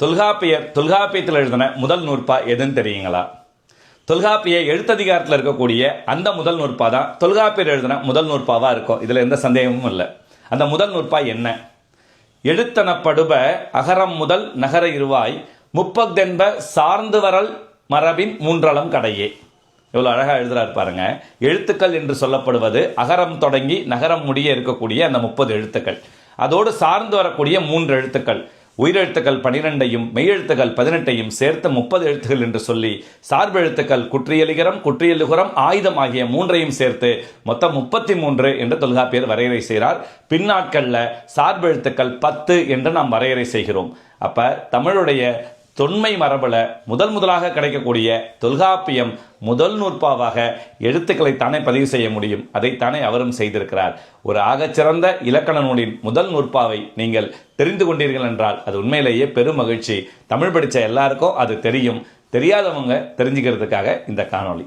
தொல்காப்பியத்தில் எழுதின முதல் நூற்பா எதுன்னு தெரியுங்களா? தொல்காப்பிய எழுத்ததிகாரத்தில் இருக்கக்கூடிய அந்த முதல் நூற்பா தான் தொல்காப்பியர் எழுதின முதல் நூற்பாவாக இருக்கும். இதில் எந்த சந்தேகமும் இல்லை. அந்த முதல் நூற்பா என்ன? எழுத்தனப்படுப அகரம் முதல் நகர இருவாய் முப்பதென்ப சார்ந்து வரல் மரபின் மூன்றளம் கடையே. எவ்வளோ அழகாக எழுதுறாரு பாருங்க. எழுத்துக்கள் என்று சொல்லப்படுவது அகரம் தொடங்கி நகரம் முடிய இருக்கக்கூடிய அந்த 30 எழுத்துக்கள், அதோடு சார்ந்து வரக்கூடிய 3 எழுத்துக்கள், உயிரெழுத்துக்கள் 12ஐயும் மெய்யெழுத்துக்கள் 18ஐயும் சேர்த்து 30 எழுத்துக்கள் என்று சொல்லி சார்பு எழுத்துக்கள் குற்றியலிகரம் குற்றியலுகரம் ஆயுதம் ஆகிய 3ஐயும் சேர்த்து மொத்தம் 33 என்று தொல்காப்பியர் வரையறை செய்கிறார். பின்னாட்களில் சார்பு எழுத்துக்கள் 10 என்று நாம் வரையறை செய்கிறோம். அப்ப தமிழுடைய தொன்மை மரபுல முதலாக கிடைக்கக்கூடிய தொல்காப்பியம் முதல் நூற்பாவாக எழுத்துக்களை தானே பதிவு செய்ய முடியும். அதைத்தானே அவரும் செய்திருக்கிறார். ஒரு ஆகச்சிறந்த இலக்கண நூலின் முதல் நூற்பாவை நீங்கள் தெரிந்து கொண்டீர்கள் என்றால் அது உண்மையிலேயே பெரும் மகிழ்ச்சி. தமிழ் படித்த எல்லாருக்கும் அது தெரியும். தெரியாதவங்க தெரிஞ்சுக்கிறதுக்காக இந்த காணொளி.